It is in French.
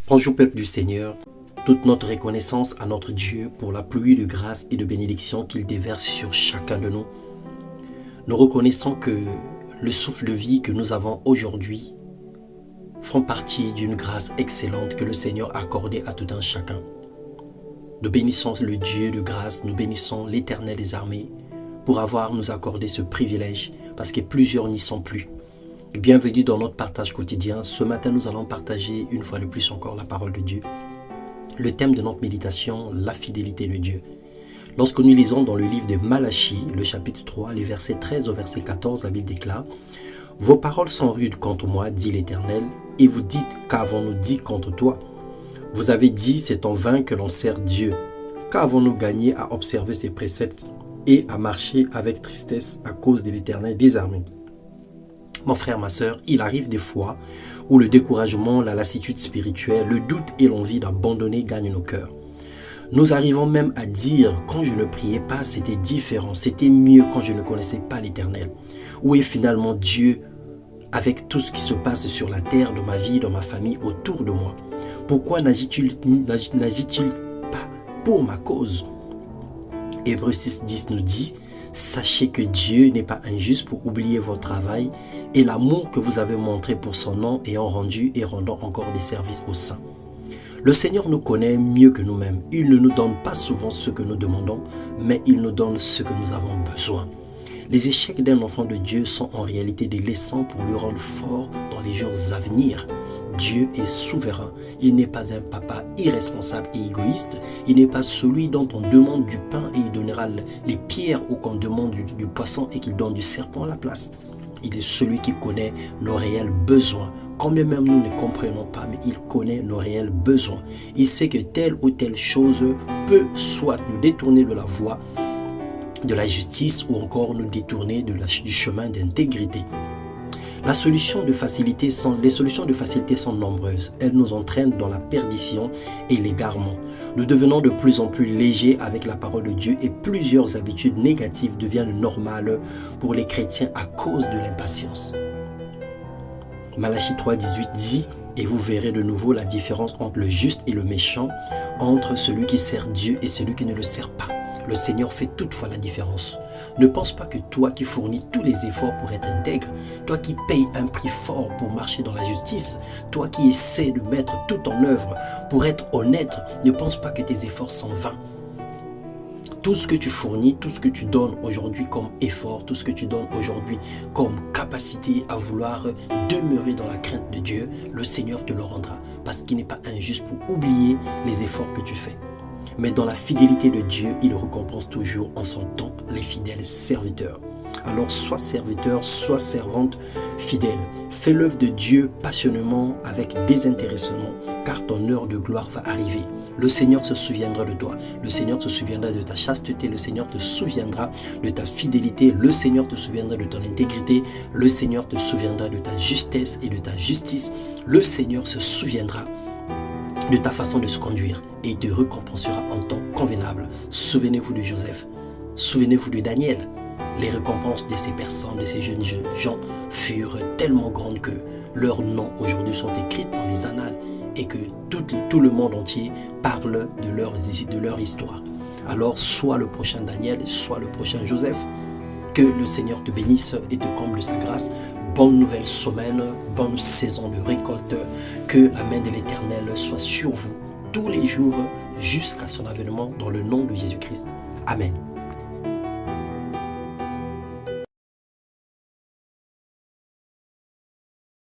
Bonjour peuple du Seigneur, toute notre reconnaissance à notre Dieu pour la pluie de grâce et de bénédiction qu'il déverse sur chacun de nous. Nous reconnaissons que le souffle de vie que nous avons aujourd'hui font partie d'une grâce excellente que le Seigneur a accordée à tout un chacun. Nous bénissons le Dieu de grâce, nous bénissons l'Éternel des armées pour avoir nous accordé ce privilège parce que plusieurs n'y sont plus. Bienvenue dans notre partage quotidien. Ce matin, nous allons partager une fois de plus encore la parole de Dieu. Le thème de notre méditation, la fidélité de Dieu. Lorsque nous lisons dans le livre de Malachie, le chapitre 3, les versets 13 au verset 14, la Bible déclare « Vos paroles sont rudes contre moi, dit l'Éternel, et vous dites, qu'avons-nous dit contre toi? Vous avez dit, c'est en vain que l'on sert Dieu. Qu'avons-nous gagné à observer ses préceptes et à marcher avec tristesse à cause de l'Éternel des armées ?» Mon frère, ma soeur, il arrive des fois où le découragement, la lassitude spirituelle, le doute et l'envie d'abandonner gagnent nos cœurs. Nous arrivons même à dire, quand je ne priais pas, c'était différent, c'était mieux quand je ne connaissais pas l'Éternel. Où est finalement Dieu avec tout ce qui se passe sur la terre, dans ma vie, dans ma famille, autour de moi? Pourquoi n'agit-il pas pour ma cause? Hébreux 6:10 nous dit: sachez que Dieu n'est pas injuste pour oublier votre travail et l'amour que vous avez montré pour son nom ayant rendu et rendant encore des services aux saints. Le Seigneur nous connaît mieux que nous-mêmes. Il ne nous donne pas souvent ce que nous demandons, mais il nous donne ce que nous avons besoin. Les échecs d'un enfant de Dieu sont en réalité des leçons pour le rendre fort dans les jours à venir. Dieu est souverain. Il n'est pas un papa irresponsable et égoïste. Il n'est pas celui dont on demande du pain et il donnera les pierres ou qu'on demande du poisson et qu'il donne du serpent à la place. Il est celui qui connaît nos réels besoins. Quand bien même nous ne comprenons pas, mais il connaît nos réels besoins. Il sait que telle ou telle chose peut soit nous détourner de la voie de la justice ou encore nous détourner du chemin d'intégrité. Les solutions de facilité sont nombreuses. Elles nous entraînent dans la perdition et l'égarement. Nous devenons de plus en plus légers avec la parole de Dieu et plusieurs habitudes négatives deviennent normales pour les chrétiens à cause de l'impatience. Malachie 3:18 dit: et vous verrez de nouveau la différence entre le juste et le méchant, entre celui qui sert Dieu et celui qui ne le sert pas. Le Seigneur fait toutefois la différence. Ne pense pas que toi qui fournis tous les efforts pour être intègre, toi qui payes un prix fort pour marcher dans la justice, toi qui essaies de mettre tout en œuvre pour être honnête, ne pense pas que tes efforts sont vains. Tout ce que tu fournis, tout ce que tu donnes aujourd'hui comme effort, tout ce que tu donnes aujourd'hui comme capacité à vouloir demeurer dans la crainte de Dieu, le Seigneur te le rendra parce qu'il n'est pas injuste pour oublier les efforts que tu fais. Mais dans la fidélité de Dieu, il récompense toujours en son temps les fidèles serviteurs. Alors sois serviteur, sois servante fidèle. Fais l'œuvre de Dieu passionnément avec désintéressement, car ton heure de gloire va arriver. Le Seigneur se souviendra de toi. Le Seigneur se souviendra de ta chasteté. Le Seigneur te souviendra de ta fidélité. Le Seigneur te souviendra de ton intégrité. Le Seigneur te souviendra de ta justesse et de ta justice. Le Seigneur se souviendra de ta façon de se conduire et il te récompensera en temps convenable. Souvenez-vous de Joseph, souvenez-vous de Daniel. Les récompenses de ces personnes, de ces jeunes gens furent tellement grandes que leurs noms aujourd'hui sont écrits dans les annales et que tout le monde entier parle de leur histoire. Alors sois le prochain Daniel, sois le prochain Joseph. Que le Seigneur te bénisse et te comble de sa grâce. Bonne nouvelle semaine, bonne saison de récolte. Que la main de l'Éternel soit sur vous tous les jours jusqu'à son avènement dans le nom de Jésus-Christ. Amen.